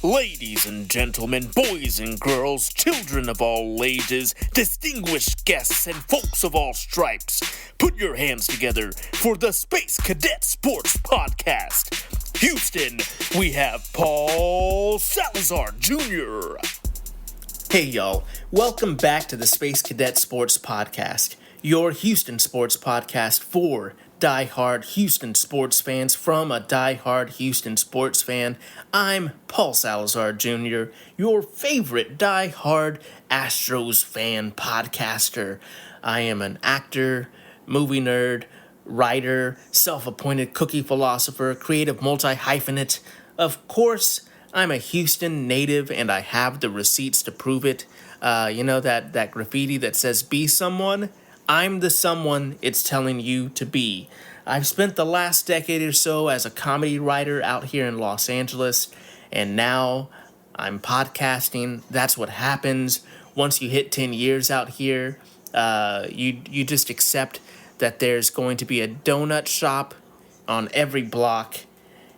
Ladies and gentlemen, boys and girls, children of all ages, distinguished guests, and folks of all stripes, put your hands together for the Space Cadet Sports Podcast. Houston, we have Paul Salazar Jr. Hey y'all, welcome back to the Space Cadet Sports Podcast, your Houston sports podcast for die-hard Houston sports fans from a die-hard Houston sports fan. I'm Paul Salazar Jr., your favorite die-hard Astros fan podcaster. I am an actor, movie nerd, writer, self-appointed cookie philosopher, creative multi-hyphenate. Of course, I'm a Houston native and I have the receipts to prove it. You know that graffiti that says be someone? I'm the someone it's telling you to be. I've spent the last decade or so as a comedy writer out here in Los Angeles, and now I'm podcasting. That's what happens once you hit 10 years out here. You just accept that there's going to be a donut shop on every block,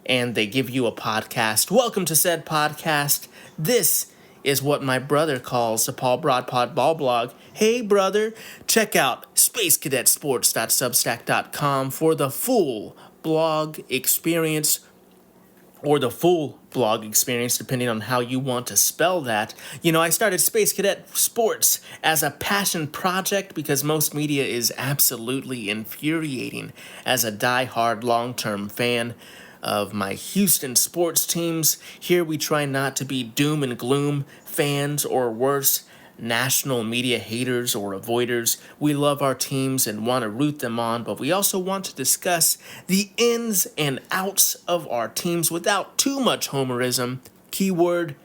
and they give you a podcast. Welcome to said podcast. This is what my brother calls the Paul Broadpod Ball Blog. Hey, brother, check out spacecadetsports.substack.com for the full blog experience, or the full blog experience, depending on how you want to spell that. You know, I started Space Cadet Sports as a passion project because most media is absolutely infuriating. As a die-hard long-term fan of my Houston sports teams, here we try not to be doom and gloom fans, or worse, national media haters or avoiders. We love our teams and want to root them on, but we also want to discuss the ins and outs of our teams without too much homerism. Keyword,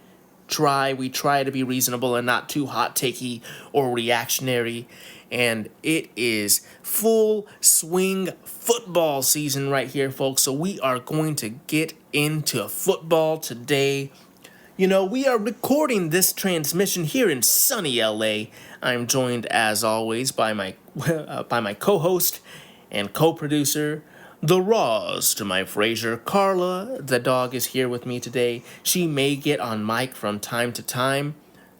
try. We try to be reasonable and not too hot-takey or reactionary. And it is full swing football season right here, folks. So we are going to get into football today. You know, we are recording this transmission here in sunny LA. I'm joined, as always, by my co-host and co-producer, the Raws to my Frasier, Carla. The dog is here with me today. She may get on mic from time to time.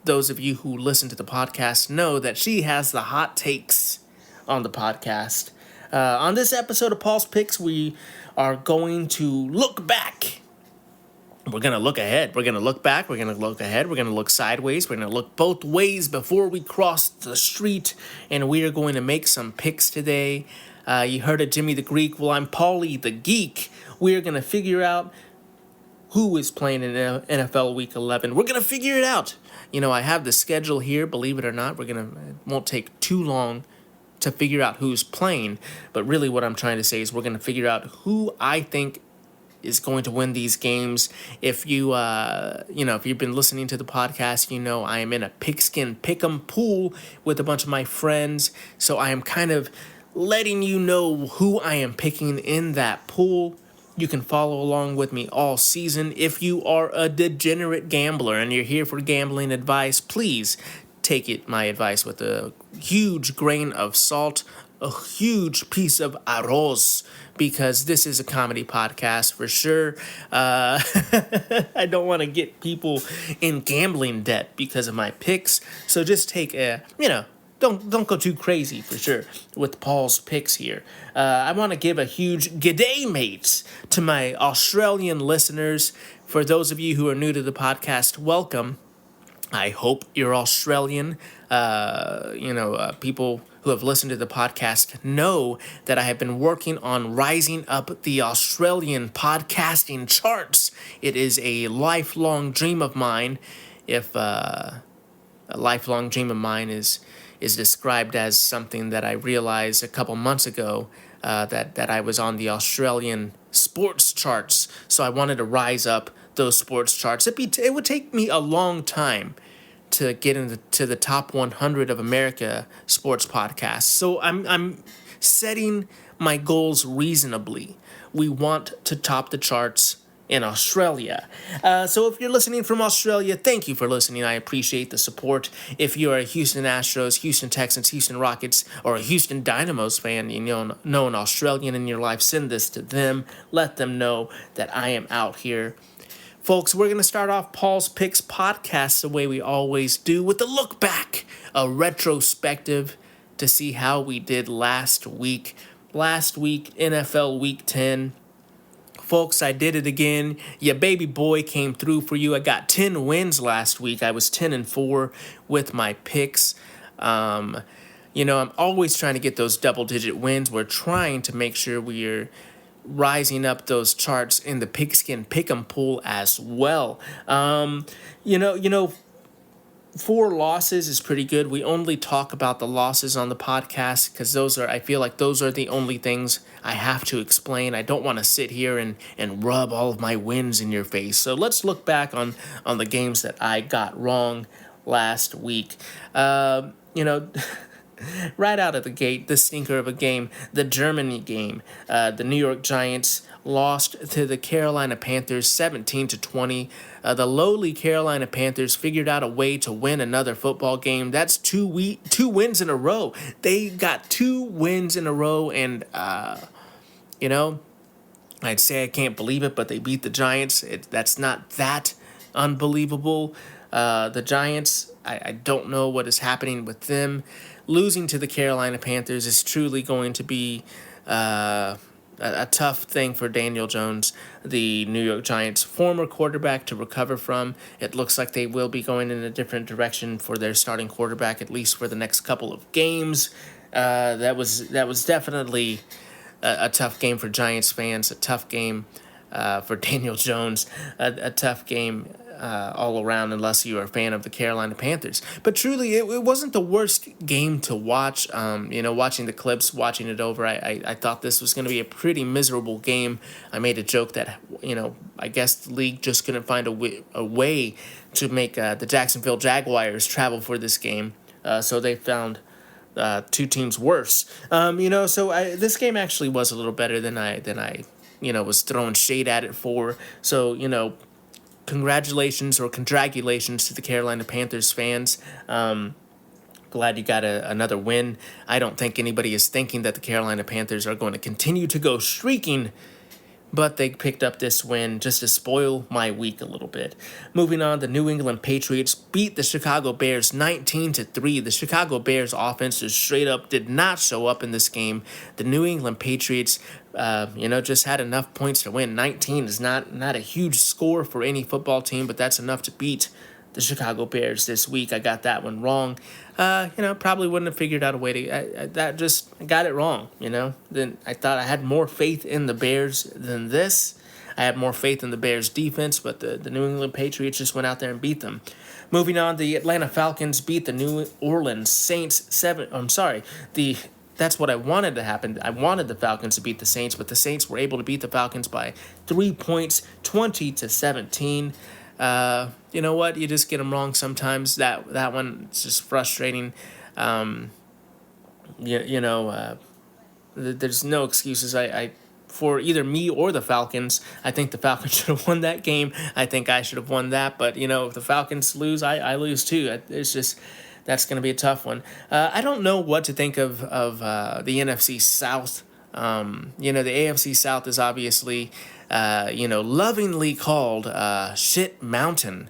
Those of you who listen to the podcast know that she has the hot takes on the podcast. On this episode of Paul's Picks, we are going to look back. We're going to look ahead. We're going to look back. We're going to look ahead. We're going to look sideways. We're going to look both ways before we cross the street. And we are going to make some picks today. You heard of Jimmy the Greek. Well, I'm Paulie the Geek. We are going to figure out who is playing in NFL Week 11. We're going to figure it out. You know, I have the schedule here, believe it or not. It won't take too long to figure out who's playing. But really what I'm trying to say is we're going to figure out who I think is going to win these games. If if you've been listening to the podcast, you know I am in a pigskin pick'em pool with a bunch of my friends. So I am kind of letting you know who I am picking in that pool. You can follow along with me all season. If you are a degenerate gambler and you're here for gambling advice, please take my advice with a huge grain of salt, a huge piece of arroz, because this is a comedy podcast for sure. I don't want to get people in gambling debt because of my picks. So just take don't go too crazy for sure with Paul's picks here. I want to give a huge g'day, mates, to my Australian listeners. For those of you who are new to the podcast, welcome. I hope you're Australian. People who have listened to the podcast know that I have been working on rising up the Australian podcasting charts. It is a lifelong dream of mine. If a lifelong dream of mine is described as something that I realized a couple months ago, that I was on the Australian sports charts. So I wanted to rise up those sports charts. It would take me a long time to get into the top 100 of America sports podcasts. So I'm setting my goals reasonably. We want to top the charts in Australia. So if you're listening from Australia, thank you for listening. I appreciate the support. If you're a Houston Astros, Houston Texans, Houston Rockets, or a Houston Dynamos fan, you know an Australian in your life, send this to them. Let them know that I am out here Folks, we're going to start off Paul's Picks podcast the way we always do with a look back, a retrospective to see how we did last week. Last week, NFL Week 10. Folks, I did it again. Your baby boy came through for you. I got 10 wins last week. I was 10-4 with my picks. I'm always trying to get those double-digit wins. We're trying to make sure we're rising up those charts in the pigskin pick'em pool as well. 4 losses is pretty good. We only talk about the losses on the podcast because I feel like those are the only things I have to explain. I don't want to sit here and rub all of my wins in your face. So let's look back on the games that I got wrong last week. Right out of the gate, the stinker of a game, the Germany game. The New York Giants lost to the Carolina Panthers 17-20. The lowly Carolina Panthers figured out a way to win another football game. That's two wins in a row. They got 2 wins in a row, and I'd say I can't believe it, but they beat the Giants. That's not that unbelievable. The Giants, I don't know what is happening with them. Losing to the Carolina Panthers is truly going to be a tough thing for Daniel Jones, the New York Giants' former quarterback, to recover from. It looks like they will be going in a different direction for their starting quarterback, at least for the next couple of games. That was definitely a tough game for Giants fans, a tough game for Daniel Jones, a tough game all around, unless you are a fan of the Carolina Panthers. But truly, it wasn't the worst game to watch. Watching the clips, watching it over, I thought this was going to be a pretty miserable game. I made a joke that, I guess the league just couldn't find a way to make the Jacksonville Jaguars travel for this game. So they found 2 teams worse. This game actually was a little better than I was throwing shade at it for. So, congratulations or congratulations to the Carolina Panthers fans. Glad you got another win. I don't think anybody is thinking that the Carolina Panthers are going to continue to go streaking, but they picked up this win just to spoil my week a little bit. Moving on, the New England Patriots beat the Chicago Bears 19-3. The Chicago Bears offense just straight up did not show up in this game. The New England Patriots, just had enough points to win. 19 is not a huge score for any football team, but that's enough to beat the Chicago Bears this week. I got that one wrong. Probably wouldn't have figured out a way to. I got it wrong. Then I thought I had more faith in the Bears than this. I had more faith in the Bears defense, but the New England Patriots just went out there and beat them. Moving on, the Atlanta Falcons beat the New Orleans Saints That's what I wanted to happen. I wanted the Falcons to beat the Saints, but the Saints were able to beat the Falcons by 3 points, 20-17. You know what? You just get them wrong sometimes. That one is just frustrating. There's no excuses. I for either me or the Falcons. I think the Falcons should have won that game. I think I should have won that. But if the Falcons lose, I lose too. It's just that's going to be a tough one. I don't know what to think of the NFC South. The AFC South is obviously lovingly called Shit Mountain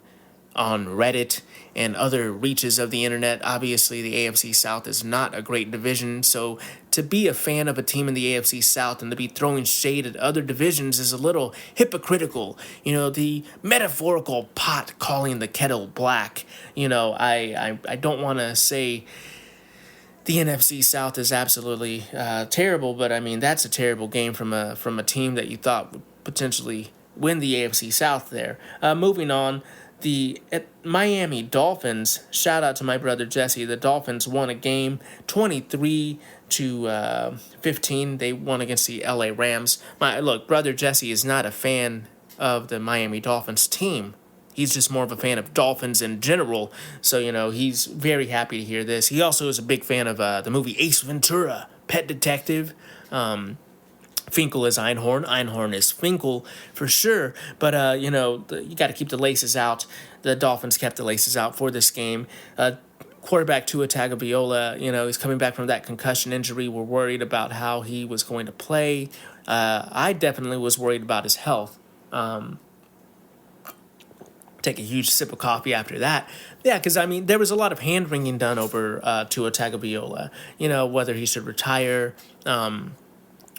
on Reddit and other reaches of the internet. Obviously, the AFC South is not a great division, so to be a fan of a team in the AFC South and to be throwing shade at other divisions is a little hypocritical. The metaphorical pot calling the kettle black. I don't want to say the NFC South is absolutely terrible, but I mean that's a terrible game from a team that you thought would potentially win the AFC South there. Moving on, the Miami Dolphins, shout out to my brother Jesse. The Dolphins won a game 23-15. They won against the LA Rams. Brother Jesse is not a fan of the Miami Dolphins team. He's just more of a fan of Dolphins in general. So, he's very happy to hear this. He also is a big fan of the movie Ace Ventura, Pet Detective. Finkel is Einhorn. Einhorn is Finkel for sure. But, you got to keep the laces out. The Dolphins kept the laces out for this game. Quarterback Tua Tagovailoa, he's coming back from that concussion injury. We're worried about how he was going to play. I definitely was worried about his health. take a huge sip of coffee after that. Yeah, because I mean, there was a lot of hand wringing done over Tua Tagovailoa. Whether he should retire,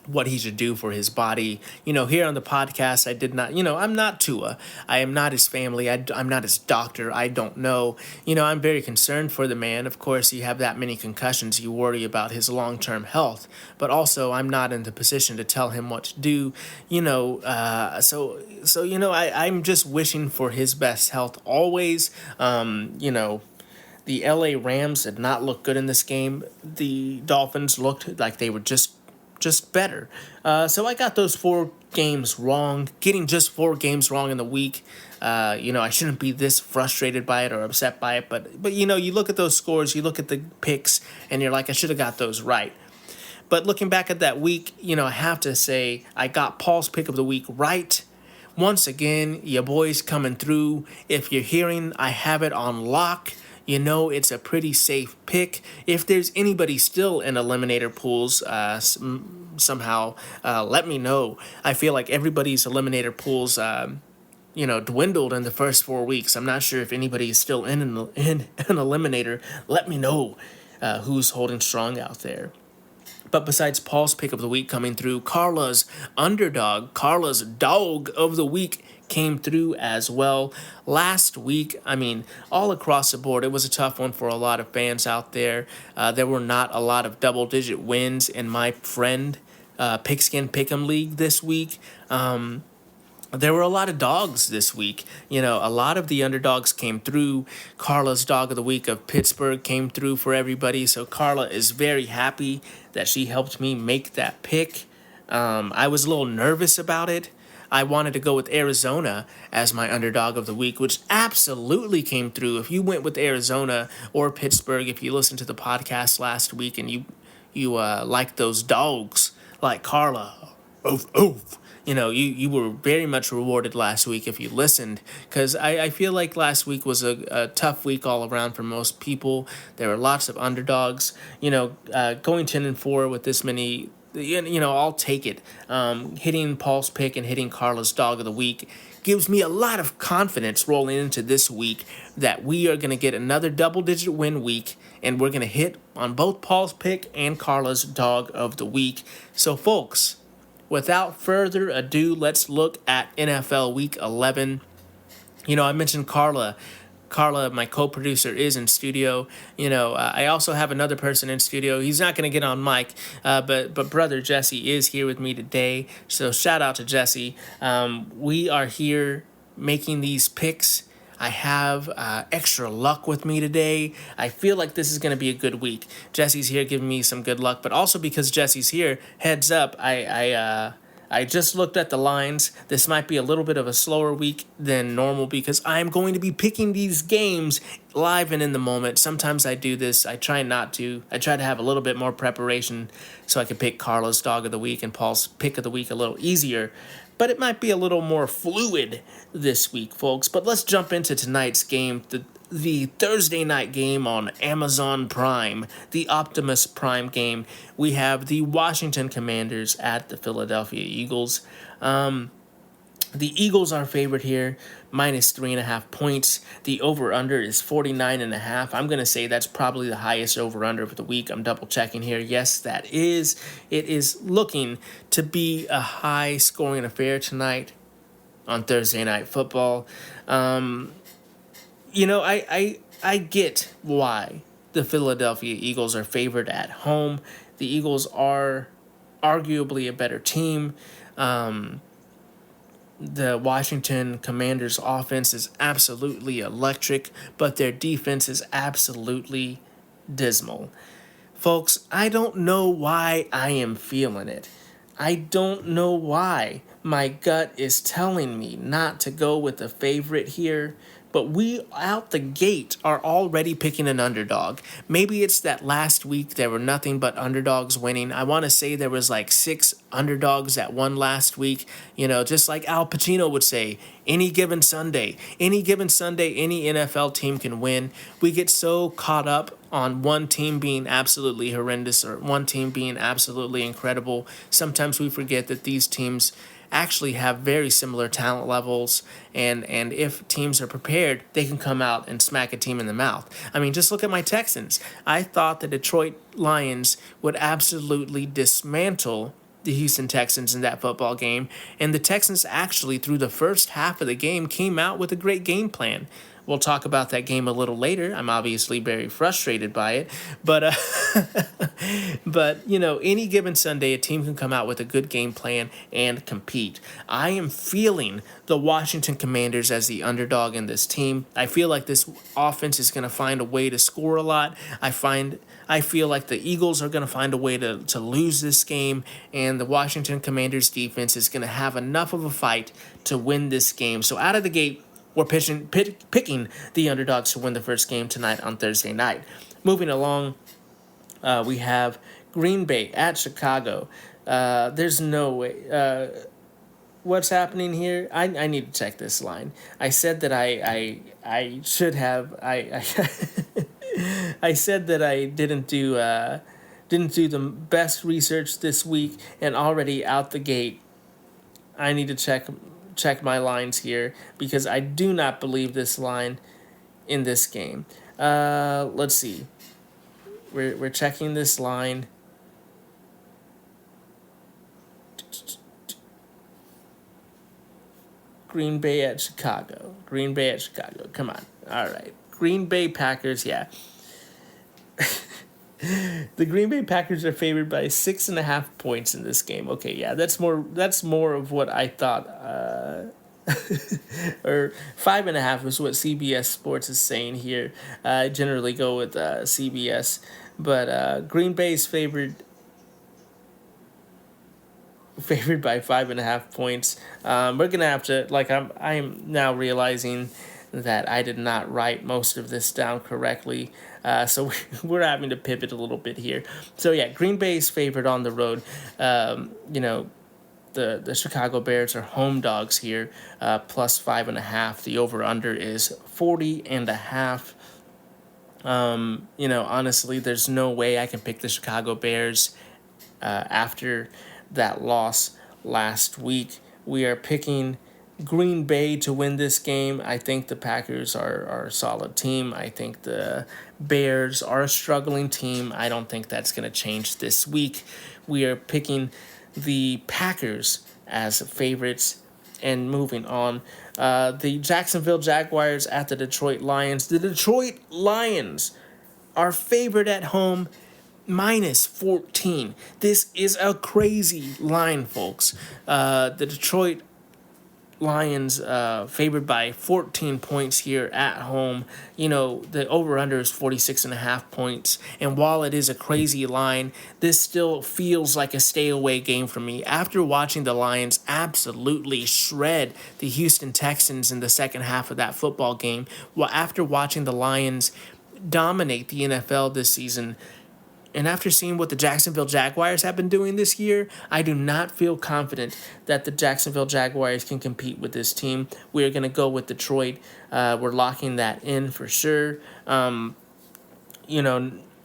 what he should do for his body. Here on the podcast, I did not, I'm not Tua. I am not his family. I'm not his doctor. I don't know. I'm very concerned for the man. Of course, you have that many concussions, you worry about his long-term health. But also, I'm not in the position to tell him what to do. I'm just wishing for his best health always. The LA Rams did not look good in this game. The Dolphins looked like they were just better. So I got those 4 games wrong. Getting just 4 games wrong in the week. I shouldn't be this frustrated by it or upset by it. But you look at those scores, you look at the picks, and you're like, I should have got those right. But looking back at that week, I have to say I got Paul's pick of the week right. Once again, your boy's coming through. If you're hearing, I have it on lock. It's a pretty safe pick. If there's anybody still in eliminator pools somehow, let me know. I feel like everybody's eliminator pools, dwindled in the first 4 weeks. I'm not sure if anybody is still in an eliminator. Let me know who's holding strong out there. But besides Paul's pick of the week coming through, Carla's underdog, Carla's dog of the week came through as well. Last week, all across the board, it was a tough one for a lot of fans out there. There were not a lot of double-digit wins in my friend Pigskin Pick'em League this week. There were a lot of dogs this week. A lot of the underdogs came through. Carla's dog of the week of Pittsburgh came through for everybody. So Carla is very happy that she helped me make that pick. I was a little nervous about it. I wanted to go with Arizona as my underdog of the week, which absolutely came through. If you went with Arizona or Pittsburgh, if you listened to the podcast last week and you like those dogs like Carla, oof, oof. You were very much rewarded last week if you listened, because I feel like last week was a tough week all around for most people. There were lots of underdogs. Going 10-4 with this many, I'll take it. Hitting Paul's pick and hitting Carla's dog of the week gives me a lot of confidence rolling into this week that we are going to get another double-digit win week, and we're going to hit on both Paul's pick and Carla's dog of the week. So, folks, without further ado, let's look at NFL Week 11. I mentioned Carla. Carla, my co-producer, is in studio. I also have another person in studio. He's not going to get on mic, but brother Jesse is here with me today. So shout out to Jesse. We are here making these picks. I have extra luck with me today. I feel like this is going to be a good week. Jesse's here giving me some good luck, but also because Jesse's here, heads up, I just looked at the lines. This might be a little bit of a slower week than normal because I'm going to be picking these games live and in the moment. Sometimes I do this. I try not to. I try to have a little bit more preparation so I can pick Carla's dog of the week and Paul's pick of the week a little easier. But it might be a little more fluid this week, folks. But let's jump into tonight's game, the Thursday night game on Amazon Prime, the Optimus Prime game. We have the Washington Commanders at the Philadelphia Eagles. The Eagles are favored here, minus 3.5 points. The over-under is 49.5. I'm going to say that's probably the highest over-under of the week. I'm double-checking here. Yes, that is. It is looking to be a high-scoring affair tonight on Thursday Night Football. I get why the Philadelphia Eagles are favored at home. The Eagles are arguably a better team. The Washington Commanders' offense is absolutely electric, but their defense is absolutely dismal. Folks, I don't know why I am feeling it. I don't know why my gut is telling me not to go with the favorite here, but we out the gate are already picking an underdog. Maybe it's that last week there were nothing but underdogs winning. I want to say there was like 6 underdogs that won last week. Just like Al Pacino would say, any given Sunday, any NFL team can win. We get so caught up on one team being absolutely horrendous or one team being absolutely incredible. Sometimes we forget that these teams actually have very similar talent levels, and if teams are prepared, they can come out and smack a team in the mouth. I mean, just look at my Texans. I thought the Detroit Lions would absolutely dismantle the Houston Texans in that football game, and the Texans actually, through the first half of the game, came out with a great game plan. We'll talk about that game a little later. I'm obviously very frustrated by it, but but any given Sunday, a team can come out with a good game plan and compete. I am feeling the Washington Commanders as the underdog in this team. I feel like this offense is going to find a way to score a lot. I feel like the Eagles are going to find a way to lose this game, and the Washington Commanders defense is going to have enough of a fight to win this game. So out of the gate, we're picking the underdogs to win the first game tonight on Thursday night. Moving along, we have Green Bay at Chicago. There's no way. What's happening here? I need to check this line. I said that I should have I I said that I didn't do the best research this week, and already out the gate, I need to check my lines here because I do not believe this line in this game. Let's see. We're checking this line. Green Bay at Chicago. Green Bay at Chicago. Come on. All right. Green Bay Packers, yeah. The Green Bay Packers are favored by 6.5 points in this game. Okay, yeah, that's more of what I thought. Or 5.5 is what CBS Sports is saying here. I generally go with CBS, but Green Bay's favored by 5.5 points. We're gonna have to I'm now realizing that I did not write most of this down correctly. So we're having to pivot a little bit here. So yeah, Green Bay's favored on the road. The Chicago Bears are home dogs here, plus 5.5. The over/under is 40.5. Honestly, there's no way I can pick the Chicago Bears after that loss last week. We are picking Green Bay to win this game. I think the Packers are a solid team. I think the Bears are a struggling team. I don't think that's going to change this week. We are picking the Packers as favorites. And moving on, the Jacksonville Jaguars at the Detroit Lions. The Detroit Lions are favored at home, minus 14. This is a crazy line, folks. The Detroit Lions favored by 14 points here at home. The over-under is 46.5 points. And while it is a crazy line, this still feels like a stay-away game for me. After watching the Lions absolutely shred the Houston Texans in the second half of that football game, after watching the Lions dominate the NFL this season, and after seeing what the Jacksonville Jaguars have been doing this year, I do not feel confident that the Jacksonville Jaguars can compete with this team. We're going to go with Detroit. We're locking that in for sure.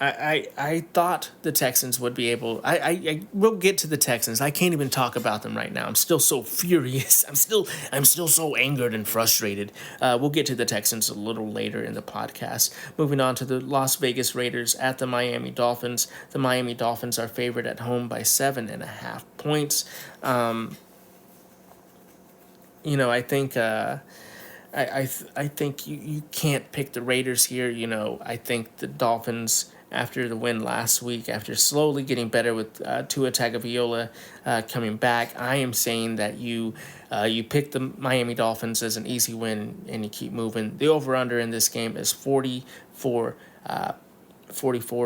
I thought the Texans would be able. I will get to the Texans. I can't even talk about them right now. I'm still so furious. I'm still so angered and frustrated. We'll get to the Texans a little later in the podcast. Moving on to the Las Vegas Raiders at the Miami Dolphins. The Miami Dolphins are favored at home by 7.5 points. I think. I think you can't pick the Raiders here. I think the Dolphins, after the win last week, after slowly getting better with Tua Tagovailoa coming back, I am saying that you pick the Miami Dolphins as an easy win and you keep moving. The over/under in this game is 44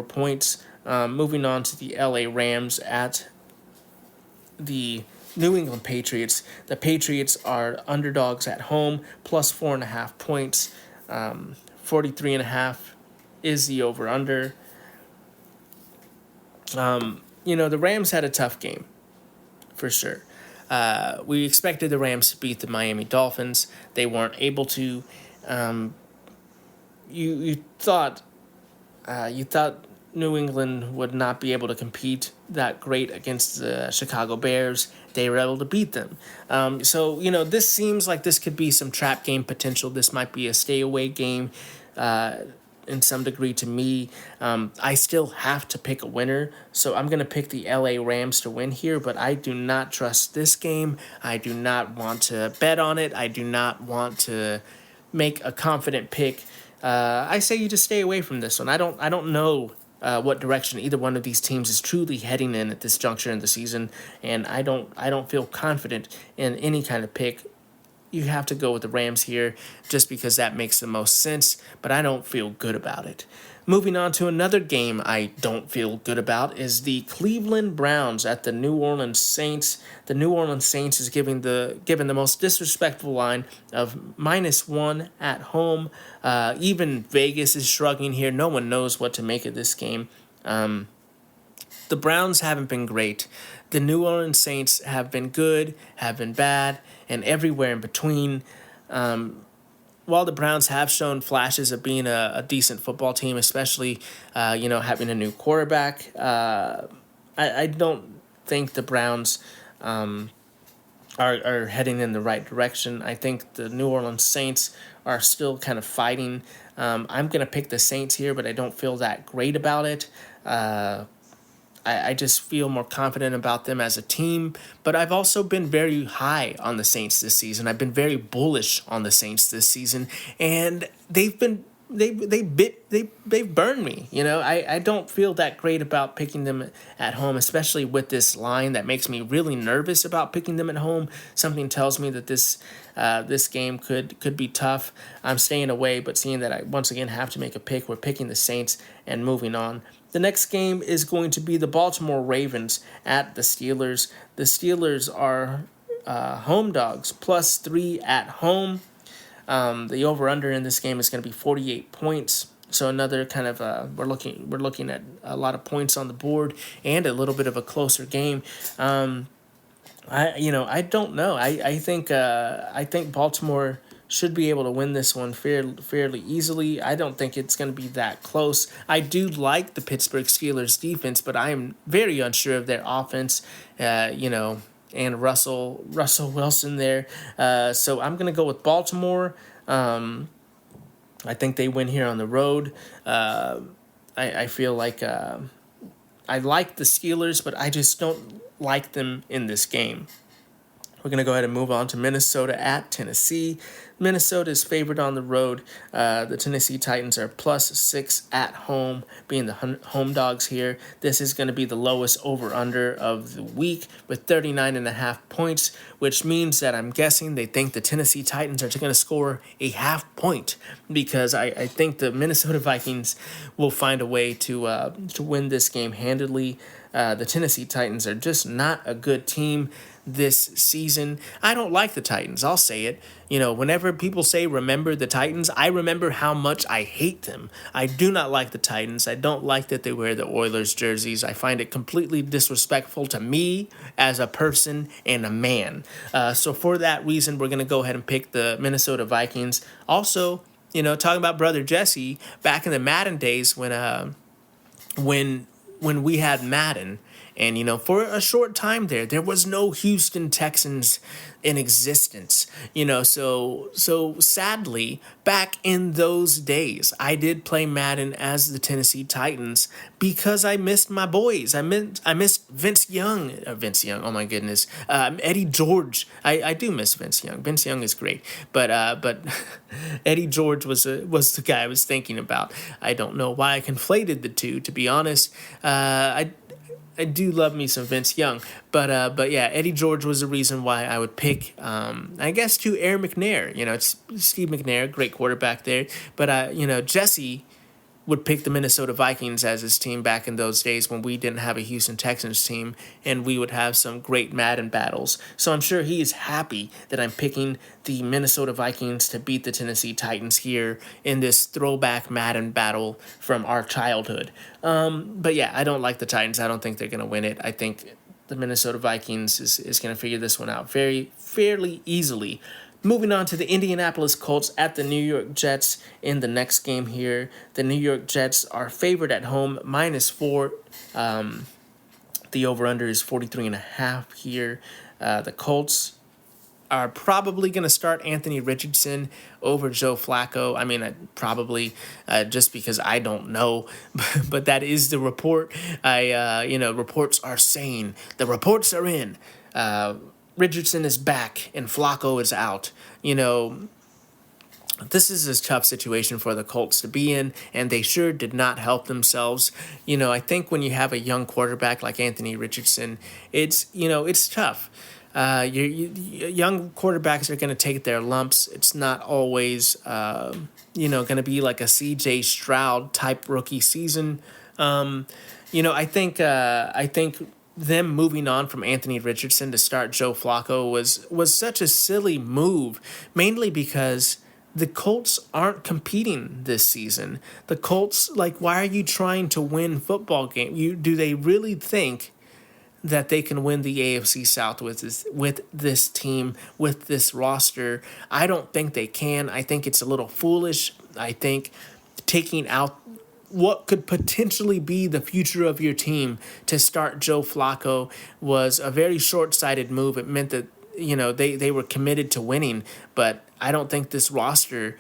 points. Moving on to the LA Rams at the New England Patriots. The Patriots are underdogs at home, plus 4.5 points. 43.5 is the over/under. The Rams had a tough game, for sure. We expected the Rams to beat the Miami Dolphins. They weren't able to. You thought New England would not be able to compete that great against the Chicago Bears. they were able to beat them. So, this seems like this could be some trap game potential. This might be a stay away game in some degree to me. I still have to pick a winner, so I'm going to pick the LA Rams to win here, but I do not trust this game. I do not want to bet on it. I do not want to make a confident pick. I say you just stay away from this one. I don't know what direction either one of these teams is truly heading in at this juncture in the season, and I don't feel confident in any kind of pick. You have to go with the Rams here just because that makes the most sense, but I don't feel good about it. Moving on to another game I don't feel good about is the Cleveland Browns at the New Orleans Saints. The New Orleans Saints is given the most disrespectful line of -1 at home. Even Vegas is shrugging here. No one knows what to make of this game. The Browns haven't been great. The New Orleans Saints have been good, have been bad, and everywhere in between. While the Browns have shown flashes of being a decent football team, especially, having a new quarterback, I don't think the Browns are heading in the right direction. I think the New Orleans Saints are still kind of fighting. I'm going to pick the Saints here, but I don't feel that great about it. I just feel more confident about them as a team, but I've also been very high on the Saints this season. I've been very bullish on the Saints this season, and they've burned me. I don't feel that great about picking them at home, especially with this line that makes me really nervous about picking them at home. Something tells me that this game could be tough. I'm staying away, but seeing that I once again have to make a pick, we're picking the Saints and moving on. The next game is going to be the Baltimore Ravens at the Steelers. The Steelers are home dogs, +3 at home. The over/under in this game is going to be 48 points. So another kind of we're looking at a lot of points on the board and a little bit of a closer game. I don't know. I think Baltimore should be able to win this one fairly easily. I don't think it's going to be that close. I do like the Pittsburgh Steelers defense, but I am very unsure of their offense. And Russell Wilson there. So I'm going to go with Baltimore. I think they win here on the road. I feel like I like the Steelers, but I just don't like them in this game. We're going to go ahead and move on to Minnesota at Tennessee. Minnesota is favored on the road. The Tennessee Titans are +6 at home, being the home dogs here. This is going to be the lowest over/under of the week with 39.5 points, which means that I'm guessing they think the Tennessee Titans are going to score a half point, because I think the Minnesota Vikings will find a way to win this game handily. The Tennessee Titans are just not a good team this season. I don't like the Titans. I'll say it. Whenever people say remember the Titans, I remember how much I hate them. I do not like the Titans. I don't like that they wear the Oilers jerseys. I find it completely disrespectful to me as a person and a man. So for that reason, we're going to go ahead and pick the Minnesota Vikings. Also, talking about Brother Jesse, back in the Madden days when we had Madden, and, for a short time there was no Houston Texans in existence, so sadly, back in those days, I did play Madden as the Tennessee Titans because I missed my boys. I missed Vince Young, oh my goodness, Eddie George. I do miss Vince Young. Vince Young is great, but Eddie George was the guy I was thinking about. I don't know why I conflated the two, to be honest. I do love me some Vince Young, but yeah, Eddie George was the reason why I would pick, I guess, to Aaron McNair. It's Steve McNair, great quarterback there, but Jesse would pick the Minnesota Vikings as his team back in those days when we didn't have a Houston Texans team, and we would have some great Madden battles. So I'm sure he is happy that I'm picking the Minnesota Vikings to beat the Tennessee Titans here in this throwback Madden battle from our childhood. But yeah, I don't like the Titans. I don't think they're going to win it. I think the Minnesota Vikings is going to figure this one out fairly easily. Moving on to the Indianapolis Colts at the New York Jets in the next game here. The New York Jets are favored at home, -4. The over/under is 43.5 here. The Colts are probably going to start Anthony Richardson over Joe Flacco. I mean, probably just because I don't know, but that is the report. Reports are saying the reports are in. Richardson is back and Flacco is out. This is a tough situation for the Colts to be in, and they sure did not help themselves. I think when you have a young quarterback like Anthony Richardson, it's tough. Young quarterbacks are going to take their lumps. It's not always, going to be like a C.J. Stroud type rookie season. I think them moving on from Anthony Richardson to start Joe Flacco was such a silly move, mainly because the Colts aren't competing this season. The Colts, why are you trying to win football game? Do they really think that they can win the AFC South with this team, with this roster? I don't think they can. I think it's a little foolish. I think taking out what could potentially be the future of your team to start Joe Flacco was a very short-sighted move. It meant that they were committed to winning, but I don't think this roster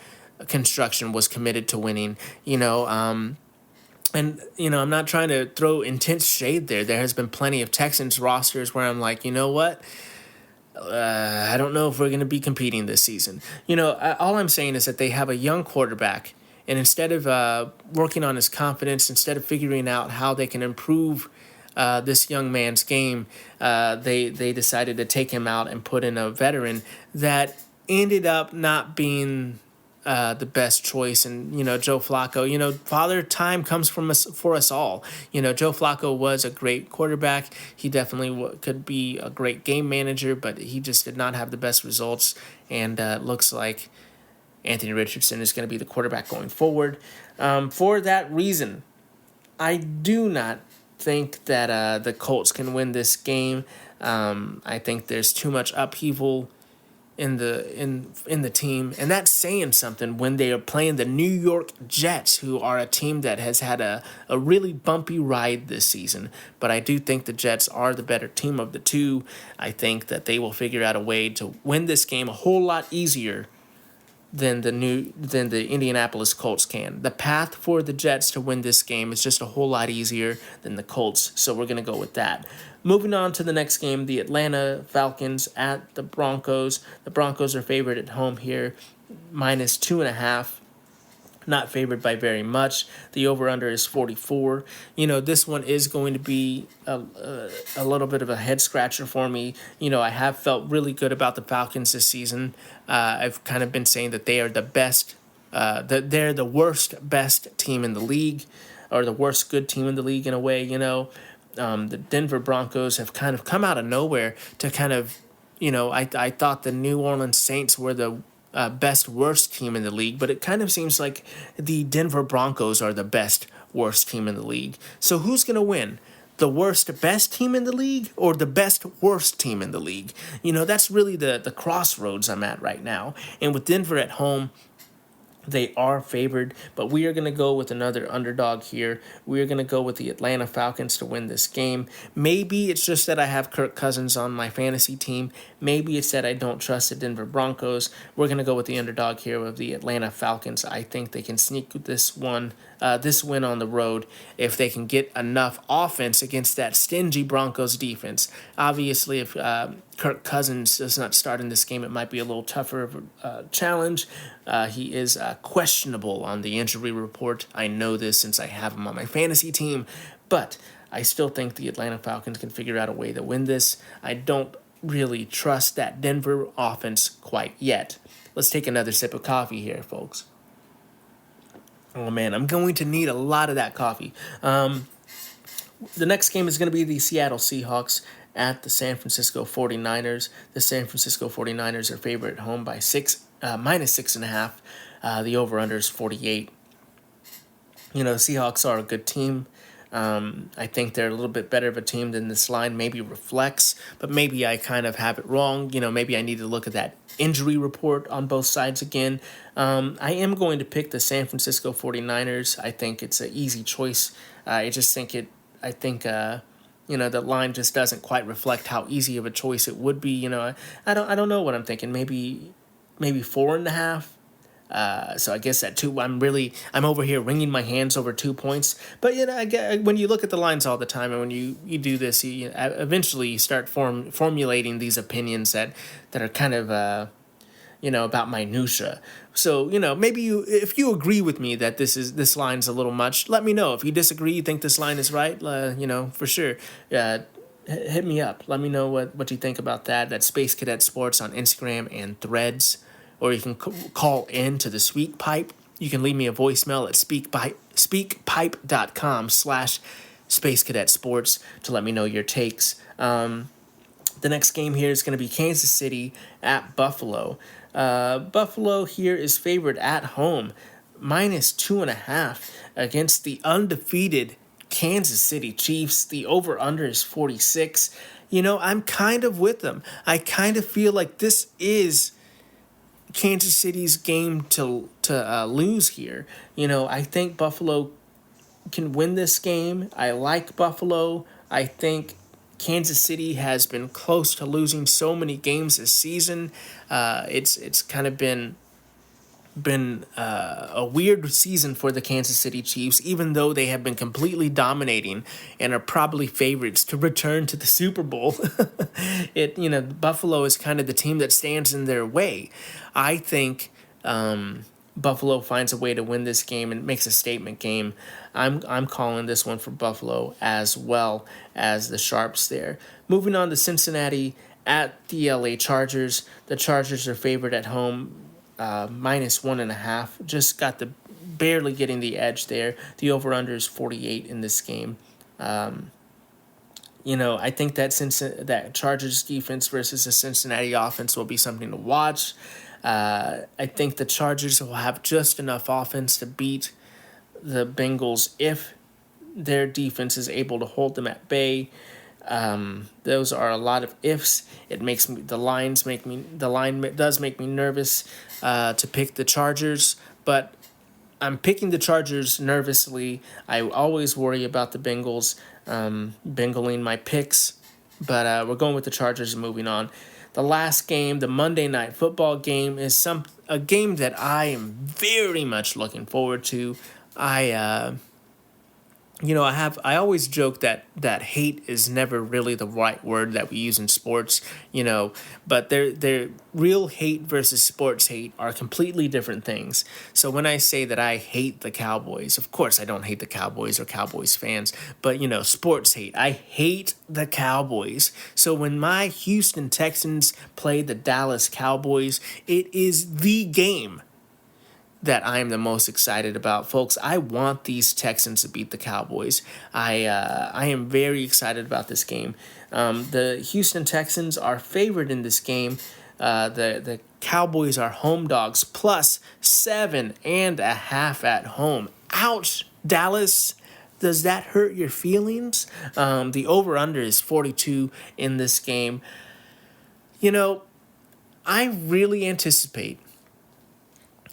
construction was committed to winning. I'm not trying to throw intense shade there. There has been plenty of Texans rosters where I'm like, you know what? I don't know if we're going to be competing this season. All I'm saying is that they have a young quarterback, and instead of working on his confidence, instead of figuring out how they can improve this young man's game, they decided to take him out and put in a veteran that ended up not being the best choice. And Joe Flacco, father time comes for us all. Joe Flacco was a great quarterback. He definitely could be a great game manager, but he just did not have the best results. And looks like Anthony Richardson is going to be the quarterback going forward. For that reason, I do not think that the Colts can win this game. I think there's too much upheaval in the team, and that's saying something when they are playing the New York Jets, who are a team that has had a really bumpy ride this season. But I do think the Jets are the better team of the two. I think that they will figure out a way to win this game a whole lot easier than the Indianapolis Colts can. The path for the Jets to win this game is just a whole lot easier than the Colts, so we're going to go with that. Moving on to the next game, the Atlanta Falcons at the Broncos. The Broncos are favored at home here, -2.5. Not favored by very much. The over-under is 44. This one is going to be a little bit of a head-scratcher for me. I have felt really good about the Falcons this season. I've kind of been saying that they are the best, that they're the worst best team in the league, or the worst good team in the league in a way, The Denver Broncos have kind of come out of nowhere to kind of, I thought the New Orleans Saints were the best worst team in the league, but it kind of seems like the Denver Broncos are the best worst team in the league. So who's going to win? The worst best team in the league or the best worst team in the league? That's really the crossroads I'm at right now. And with Denver at home, they are favored, but we are going to go with another underdog here. We are going to go with the Atlanta Falcons to win this game. Maybe it's just that I have Kirk Cousins on my fantasy team. Maybe it's that I don't trust the Denver Broncos. We're going to go with the underdog here of the Atlanta Falcons. I think they can sneak this win on the road if they can get enough offense against that stingy Broncos defense. Obviously, if Kirk Cousins does not start in this game, it might be a little tougher of a challenge. He is questionable on the injury report. I know this since I have him on my fantasy team, but I still think the Atlanta Falcons can figure out a way to win this. I don't really trust that Denver offense quite yet. Let's take another sip of coffee here, folks. Oh man, I'm going to need a lot of that coffee. The next game is going to be the Seattle Seahawks at the San Francisco 49ers. The San Francisco 49ers are favored at home by -6.5. The over-under is 48. Seahawks are a good team. I think they're a little bit better of a team than this line maybe reflects, but maybe I kind of have it wrong. Maybe I need to look at that injury report on both sides again. I am going to pick the San Francisco 49ers. I think it's an easy choice. I think The line just doesn't quite reflect how easy of a choice it would be. I don't know what I'm thinking. Maybe 4.5. So I guess at 2, I'm over here wringing my hands over 2 points. But I get, when you look at the lines all the time, and when you do this, eventually you start formulating these opinions that are kind of about minutia. So maybe if you agree with me that this line's a little much, let me know. If you disagree, you think this line is right, for sure. Hit me up. Let me know what you think about that. That's Space Cadet Sports on Instagram and Threads. Or you can call in to the Speak Pipe. You can leave me a voicemail at speakpipe.com/Space Cadet Sports to let me know your takes. The next game here is going to be Kansas City at Buffalo. Buffalo here is favored at home, -2.5 against the undefeated Kansas City Chiefs. The over-under is 46. I'm kind of with them. I kind of feel like this is Kansas City's game to lose here. I think Buffalo can win this game. I like Buffalo. I think Kansas City has been close to losing so many games this season. It's kind of been a weird season for the Kansas City Chiefs, even though they have been completely dominating and are probably favorites to return to the Super Bowl. Buffalo is kind of the team that stands in their way. I think Buffalo finds a way to win this game and makes a statement game. I'm calling this one for Buffalo as well as the Sharps there. Moving on to Cincinnati at the LA Chargers. The Chargers are favored at home, -1.5. Just got barely getting the edge there. The over-under is 48 in this game. I think that Chargers defense versus the Cincinnati offense will be something to watch. I think the Chargers will have just enough offense to beat the Bengals if their defense is able to hold them at bay. Those are a lot of ifs. The line does make me nervous to pick the Chargers, but I'm picking the Chargers nervously. I always worry about the Bengals bengaling my picks, but we're going with the Chargers and moving on. The last game, the Monday Night Football game, is a game that I am very much looking forward to. I always joke that hate is never really the right word that we use in sports, but they're real hate versus sports hate are completely different things. So when I say that I hate the Cowboys, of course I don't hate the Cowboys or Cowboys fans, but sports hate. I hate the Cowboys. So when my Houston Texans play the Dallas Cowboys, it is the game that I am the most excited about, folks. I want these Texans to beat the Cowboys. I am very excited about this game. The Houston Texans are favored in this game. The Cowboys are home dogs plus 7.5 at home. Ouch, Dallas. Does that hurt your feelings? The over-under is 42 in this game. I really anticipate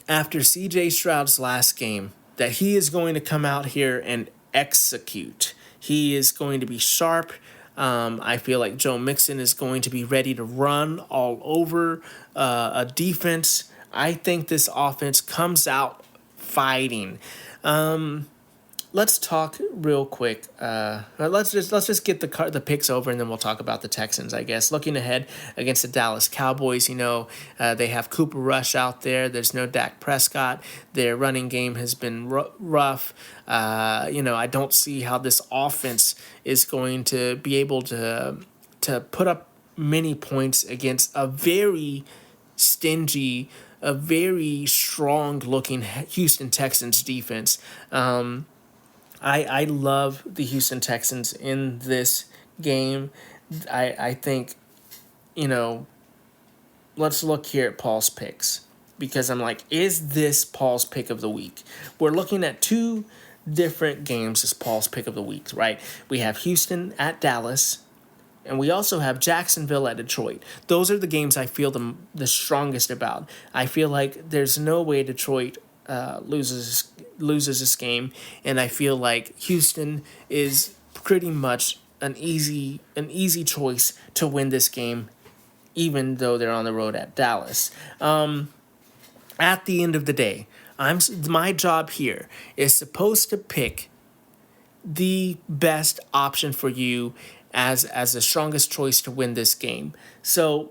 after C.J. Stroud's last game that he is going to come out here and execute. He is going to be sharp. I feel like Joe Mixon is going to be ready to run all over a defense. I think this offense comes out fighting. Let's talk real quick. Let's just get the picks over, and then we'll talk about the Texans, I guess. Looking ahead against the Dallas Cowboys, they have Cooper Rush out there. There's no Dak Prescott. Their running game has been rough. I don't see how this offense is going to be able to put up many points against a very stingy, a very strong-looking Houston Texans defense. I love the Houston Texans in this game. I think, let's look here at Paul's picks, because I'm like, is this Paul's pick of the week? We're looking at two different games as Paul's pick of the week, right? We have Houston at Dallas, and we also have Jacksonville at Detroit. Those are the games I feel the strongest about. I feel like there's no way Detroit loses this game, and I feel like Houston is pretty much an easy choice to win this game, even though they're on the road at Dallas. At the end of the day, my job here is supposed to pick the best option for you as the strongest choice to win this game. So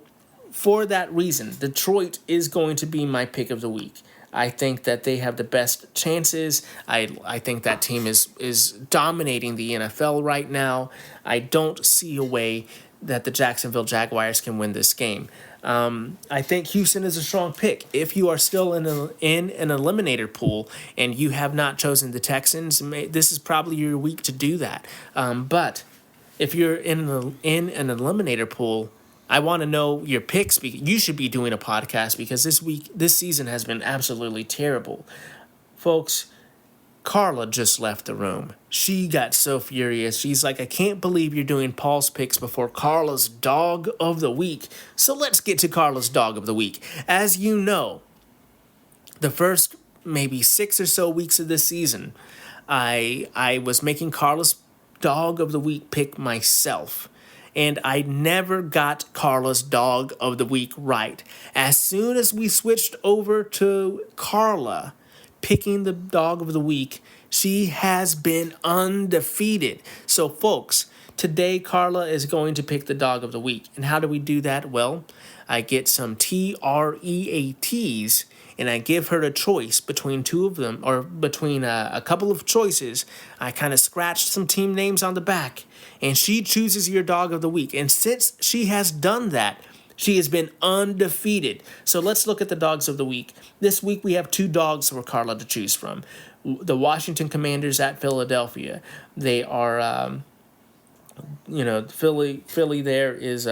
for that reason, Detroit is going to be my pick of the week. I think that they have the best chances. I think that team is dominating the NFL right now. I don't see a way that the Jacksonville Jaguars can win this game. I think Houston is a strong pick. If you are still in an eliminator pool and you have not chosen the Texans, this is probably your week to do that. But if you're in an eliminator pool, I want to know your picks. You should be doing a podcast because this season has been absolutely terrible. Folks, Carla just left the room. She got so furious. She's like, I can't believe you're doing Paul's picks before Carla's Dog of the Week. So let's get to Carla's Dog of the Week. As you know, the first maybe 6 or so weeks of this season, I was making Carla's Dog of the Week pick myself. And I never got Carla's Dog of the Week right. As soon as we switched over to Carla picking the Dog of the Week, she has been undefeated. So, folks, today Carla is going to pick the Dog of the Week. And how do we do that? Well, I get some TREATs, and I give her a choice between two of them, or between a couple of choices. I kind of scratched some team names on the back, and she chooses your Dog of the Week. And since she has done that, she has been undefeated. So let's look at the Dogs of the Week. This week we have 2 dogs for Carla to choose from. The Washington Commanders at Philadelphia. They are, Philly there is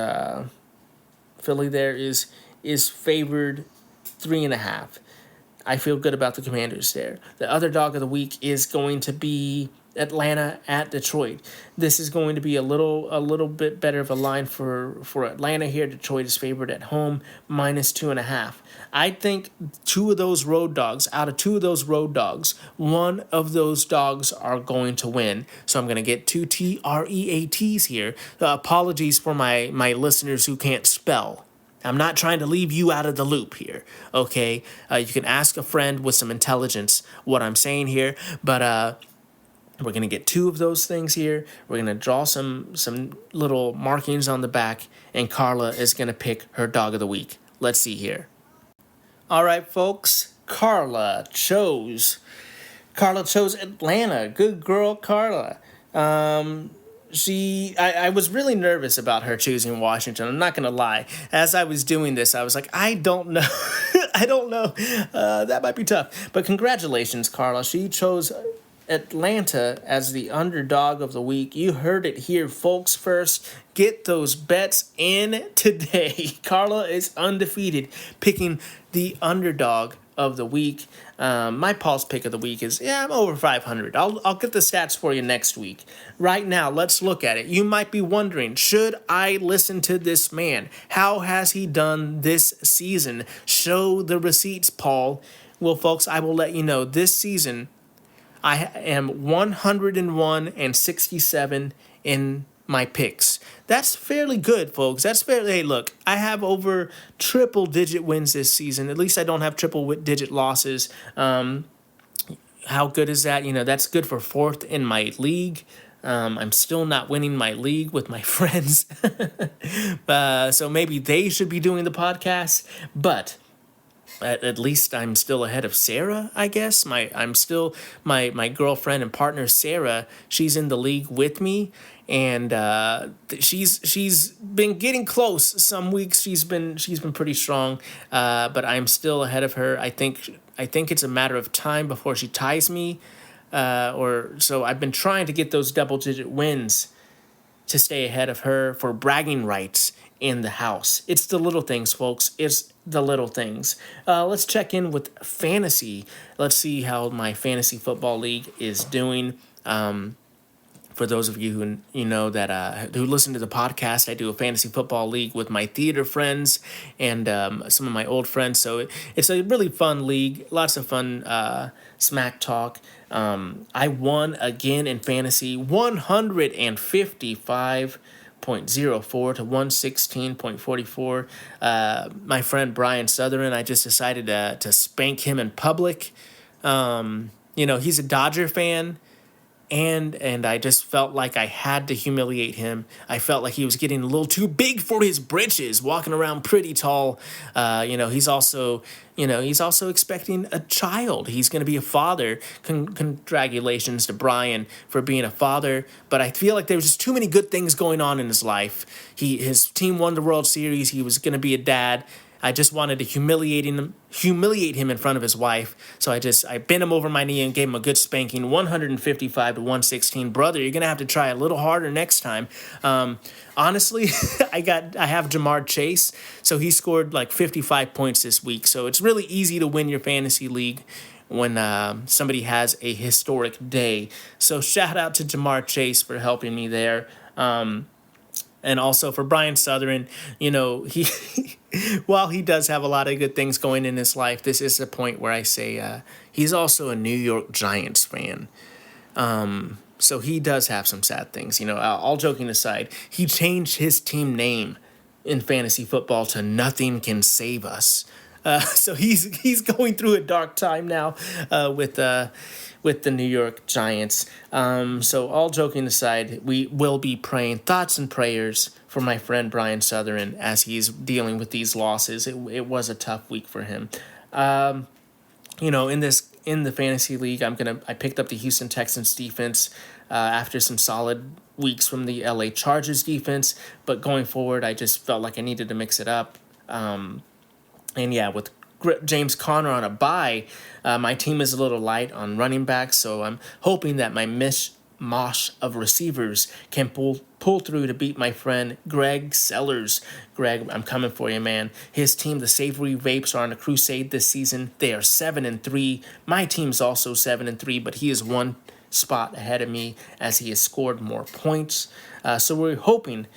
favored 3.5. I feel good about the Commanders there. The other Dog of the Week is going to be Atlanta at Detroit. This is going to be a little bit better of a line for Atlanta here. Detroit is favored at home, -2.5. I think out of two of those road dogs, one of those dogs are going to win. So I'm going to get 2 TREATs here. Apologies for my listeners who can't spell. I'm not trying to leave you out of the loop here, okay? You can ask a friend with some intelligence what I'm saying here, but we're going to get 2 of those things here. We're going to draw some little markings on the back, and Carla is going to pick her Dog of the Week. Let's see here. All right, folks. Carla chose Atlanta. Good girl, Carla. I was really nervous about her choosing Washington. I'm not going to lie. As I was doing this, I was like, I don't know. I don't know. That might be tough. But congratulations, Carla. She chose Atlanta as the underdog of the week. You heard it here, folks. First, get those bets in today. Carla is undefeated, picking the underdog of the week. My Paul's pick of the week is, I'm over 500. I'll get the stats for you next week. Right now, let's look at it. You might be wondering, should I listen to this man? How has he done this season? Show the receipts, Paul. Well, folks, I will let you know. This season, I am 101-67 in my picks. That's fairly good, folks. Hey, look, I have over triple-digit wins this season. At least I don't have triple-digit losses. How good is that? That's good for 4th in my league. I'm still not winning my league with my friends. So maybe they should be doing the podcast. But at least I'm still ahead of Sarah, I guess. My girlfriend and partner Sarah, she's in the league with me, and she's been getting close. Some weeks she's been pretty strong, but I'm still ahead of her. I think it's a matter of time before she ties me, so I've been trying to get those double-digit wins to stay ahead of her for bragging rights in the house. It's the little things, folks. It's the little things. Let's check in with fantasy. Let's see how my fantasy football league is doing. For For those of you who know that who listen to the podcast, I do a fantasy football league with my theater friends and some of my old friends. So it's a really fun league, lots of fun smack talk. I won again in fantasy, 155.04 to 116.44. My friend Brian Southern, I just decided to spank him in public. He's a Dodger fan. And I just felt like I had to humiliate him. I felt like he was getting a little too big for his britches, walking around pretty tall. He's also expecting a child. He's going to be a father. Congratulations to Brian for being a father. But I feel like there was just too many good things going on in his life. His team won the World Series. He was going to be a dad. I just wanted to humiliate him in front of his wife. So I bent him over my knee and gave him a good spanking, 155 to 116. Brother, you're gonna have to try a little harder next time. Honestly, I have Jamar Chase, so he scored like 55 points this week. So it's really easy to win your fantasy league when somebody has a historic day. So shout out to Jamar Chase for helping me there. And also for Brian Southern, he while he does have a lot of good things going in his life, this is the point where I say he's also a New York Giants fan. So he does have some sad things. All joking aside, he changed his team name in fantasy football to Nothing Can Save Us. So he's going through a dark time now with the New York Giants. So all joking aside, we will be praying thoughts and prayers for my friend Brian Southern as he's dealing with these losses. It was a tough week for him. In the fantasy league, I picked up the Houston Texans defense after some solid weeks from the LA Chargers defense, but going forward, I just felt like I needed to mix it up. With James Conner on a bye, my team is a little light on running backs, so I'm hoping that my mishmash of receivers can pull through to beat my friend Greg Sellers. Greg, I'm coming for you, man. His team, the Savory Vapes, are on a crusade this season. They are 7-3. My team's also 7-3, but he is one spot ahead of me as he has scored more points. So we're hoping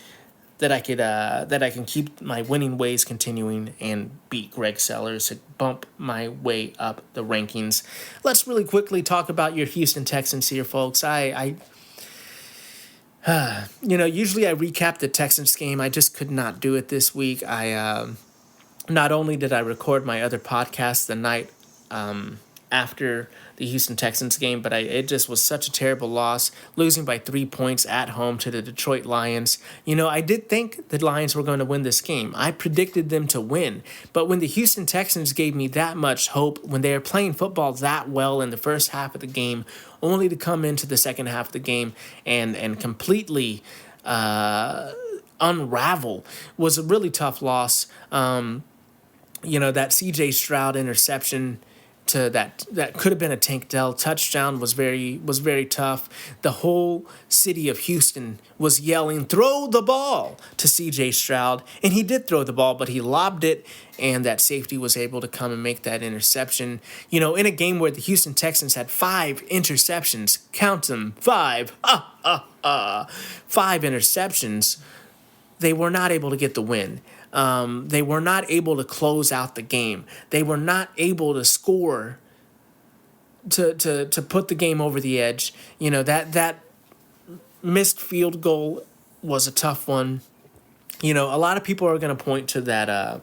that I can keep my winning ways continuing and beat Greg Sellers to bump my way up the rankings. Let's really quickly talk about your Houston Texans here, folks. Usually I recap the Texans game. I just could not do it this week. Not only did I record my other podcast the night after the Houston Texans game, but it just was such a terrible loss, losing by 3 points at home to the Detroit Lions. I did think the Lions were going to win this game. I predicted them to win, but when the Houston Texans gave me that much hope, when they were playing football that well in the first half of the game, only to come into the second half of the game and completely unravel, was a really tough loss. That CJ Stroud interception that could have been a Tank Dell touchdown was very tough. The whole city of Houston was yelling, "Throw the ball!" to CJ Stroud, and he did throw the ball, but he lobbed it, and that safety was able to come and make that interception. In a game where the Houston Texans had 5 interceptions, count them, 5 interceptions, they were not able to get the win. They were not able to close out the game. They were not able to score to put the game over the edge. That missed field goal was a tough one. A lot of people are going to point to that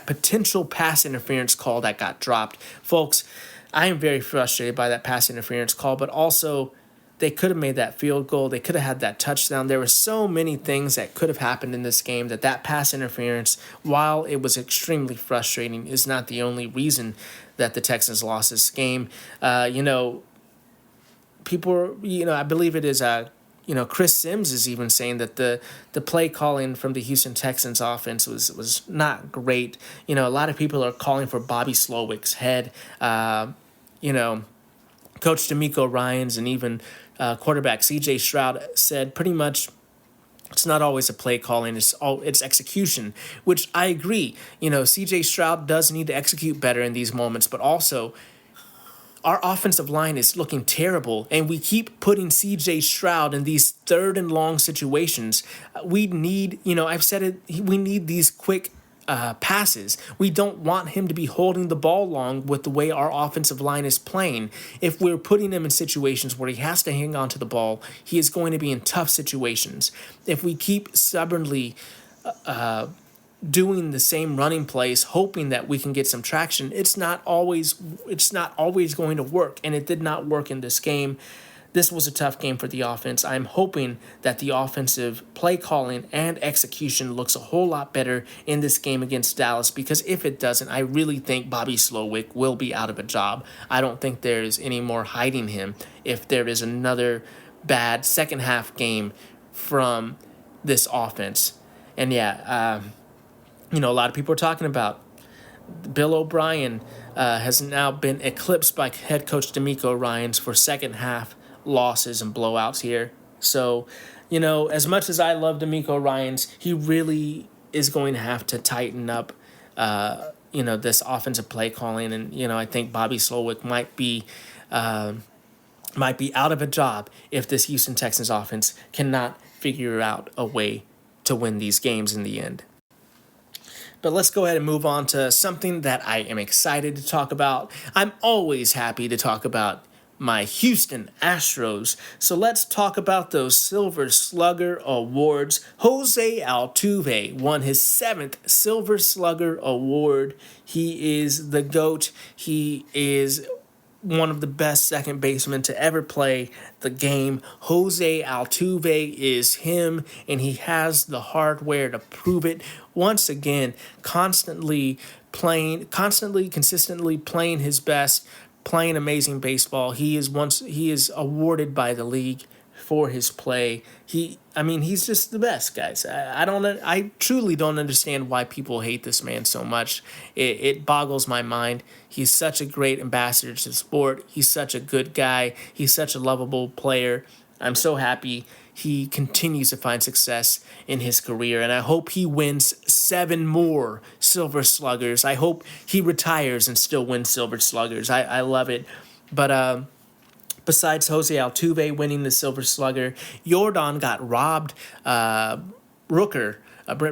potential pass interference call that got dropped. Folks, I am very frustrated by that pass interference call, but also they could have made that field goal. They could have had that touchdown. There were so many things that could have happened in this game that pass interference, while it was extremely frustrating, is not the only reason that the Texans lost this game. People, I believe it is, Chris Sims is even saying that the play calling from the Houston Texans offense was not great. A lot of people are calling for Bobby Slowick's head. Coach D'Amico Ryans and even quarterback C.J. Stroud said pretty much it's not always a play calling, it's execution, which I agree. C.J. Stroud does need to execute better in these moments, but also our offensive line is looking terrible, and we keep putting C.J. Stroud in these third and long situations. We need, I've said it, we need these quick passes. We don't want him to be holding the ball long with the way our offensive line is playing. If we're putting him in situations where he has to hang on to the ball, he is going to be in tough situations. If we keep stubbornly doing the same running plays, hoping that we can get some traction, it's not always going to work, and it did not work in this game. This was a tough game for the offense. I'm hoping that the offensive play calling and execution looks a whole lot better in this game against Dallas, because if it doesn't, I really think Bobby Slowick will be out of a job. I don't think there's any more hiding him if there is another bad second half game from this offense. And a lot of people are talking about Bill O'Brien has now been eclipsed by head coach DeMeco Ryans for second half losses and blowouts here. So, as much as I love DeMeco Ryans, he really is going to have to tighten up, this offensive play calling. And, I think Bobby Slowick might be out of a job if this Houston Texans offense cannot figure out a way to win these games in the end. But let's go ahead and move on to something that I am excited to talk about. I'm always happy to talk about my Houston Astros. So let's talk about those Silver Slugger Awards. Jose Altuve won his 7th Silver Slugger Award. He is the GOAT. He is one of the best second basemen to ever play the game. Jose Altuve is him, and he has the hardware to prove it. Once again, consistently playing his best, playing amazing baseball. He is awarded by the league for his play. He's just the best, guys. I truly don't understand why people hate this man so much. It boggles my mind. He's such a great ambassador to the sport. He's such a good guy. He's such a lovable player. I'm so happy he continues to find success in his career, and I hope he wins 7 more Silver Sluggers. I hope he retires and still wins Silver Sluggers. I love it. But besides Jose Altuve winning the Silver Slugger, Jordan got robbed. Brent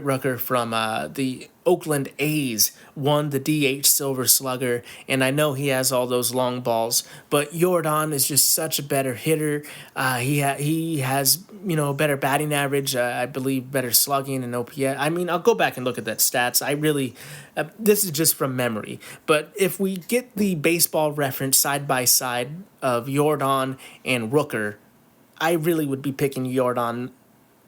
Rooker from the Oakland A's won the DH Silver Slugger, and I know he has all those long balls, but Jordan is just such a better hitter. He has a better batting average, I believe better slugging and OPS. I'll go back and look at that stats. This is just from memory, but if we get the baseball reference side by side of Jordan and Rooker, I really would be picking Jordan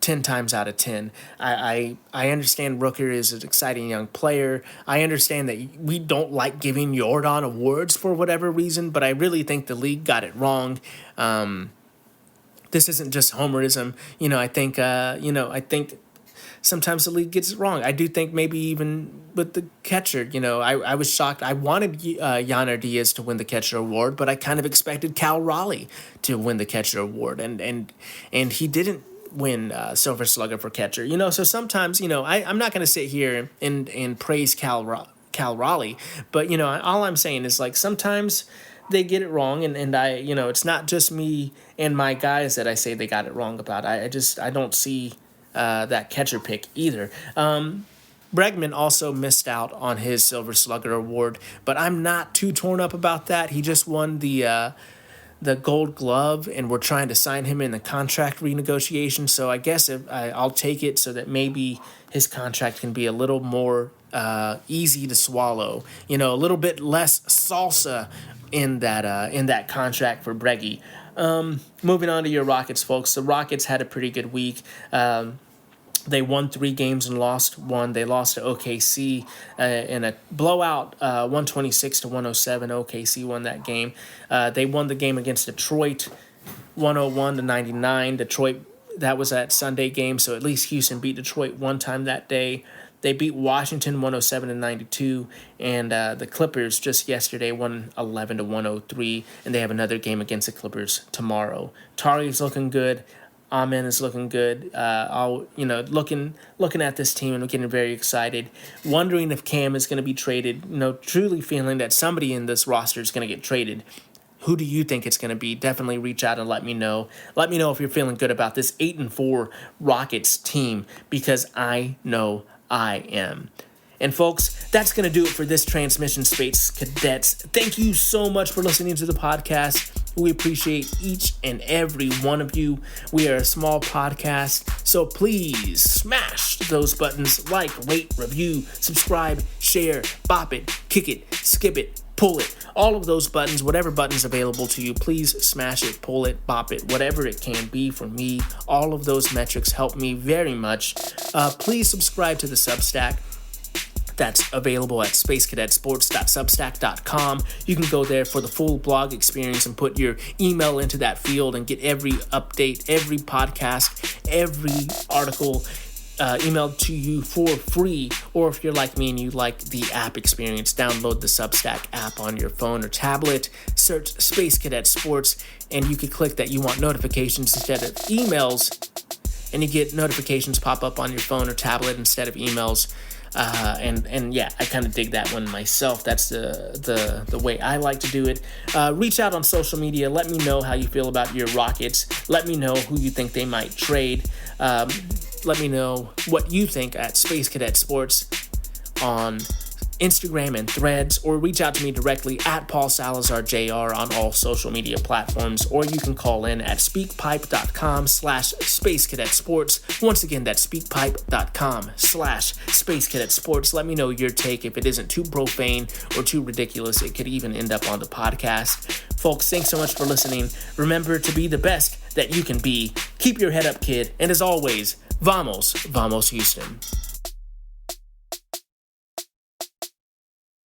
10 times out of 10. I understand Rooker is an exciting young player. I understand that we don't like giving Jordan awards for whatever reason, but I really think the league got it wrong. This isn't just homerism. I think sometimes the league gets it wrong. I do think maybe even with the catcher, I was shocked. I wanted Yainer Diaz to win the catcher award, but I kind of expected Cal Raleigh to win the catcher award, and he didn't win Silver Slugger for catcher. So sometimes, I'm not going to sit here and praise Cal Raleigh, but, all I'm saying is, like, sometimes they get it wrong, and I, it's not just me and my guys that I say they got it wrong about. I don't see that catcher pick either. Bregman also missed out on his Silver Slugger award, but I'm not too torn up about that. He just won the Gold Glove, and we're trying to sign him in the contract renegotiation. So I guess I'll take it so that maybe his contract can be a little more easy to swallow. A little bit less salsa in that contract for Breggy. Moving on to your Rockets, folks. The Rockets had a pretty good week. They won 3 games and lost 1. They lost to OKC in a blowout, 126-107. OKC won that game. They won the game against Detroit, 101-99. Detroit, that was that Sunday game, so at least Houston beat Detroit one time that day. They beat Washington 107-92, and the Clippers just yesterday won 111-103, and they have another game against the Clippers tomorrow. Tari's looking good. Amen is looking good. Looking at this team and getting very excited, wondering if Cam is going to be traded. Truly feeling that somebody in this roster is going to get traded. Who do you think it's going to be? Definitely reach out and let me know. Let me know if you're feeling good about this 8-4 Rockets team, because I know I am. And folks, that's going to do it for this transmission, Space Cadets. Thank you so much for listening to the podcast. We appreciate each and every one of you. We are a small podcast, so please smash those buttons: like, rate, review, subscribe, share, bop it, kick it, skip it, pull it. All of those buttons, whatever button's available to you, please smash it, pull it, bop it, whatever it can be for me. All of those metrics help me very much. Please subscribe to the Substack. That's available at spacecadetsports.substack.com. You can go there for the full blog experience and put your email into that field and get every update, every podcast, every article emailed to you for free. Or if you're like me and you like the app experience, download the Substack app on your phone or tablet, search Space Cadet Sports, and you can click that you want notifications instead of emails, and you get notifications pop up on your phone or tablet instead of emails. And yeah, I kind of dig that one myself. That's the way I like to do it. Reach out on social media. Let me know how you feel about your Rockets. Let me know who you think they might trade. Let me know what you think at Space Cadet Sports on Instagram and Threads, or reach out to me directly at Paul Salazar Jr. on all social media platforms, or you can call in at speakpipe.com/Space Cadet Sports. Once again, that's speakpipe.com/Space Cadet Sports. Let me know your take. If it isn't too profane or too ridiculous, it could even end up on the podcast. Folks, thanks so much for listening. Remember to be the best that you can be. Keep your head up, kid. And as always, vamos Houston.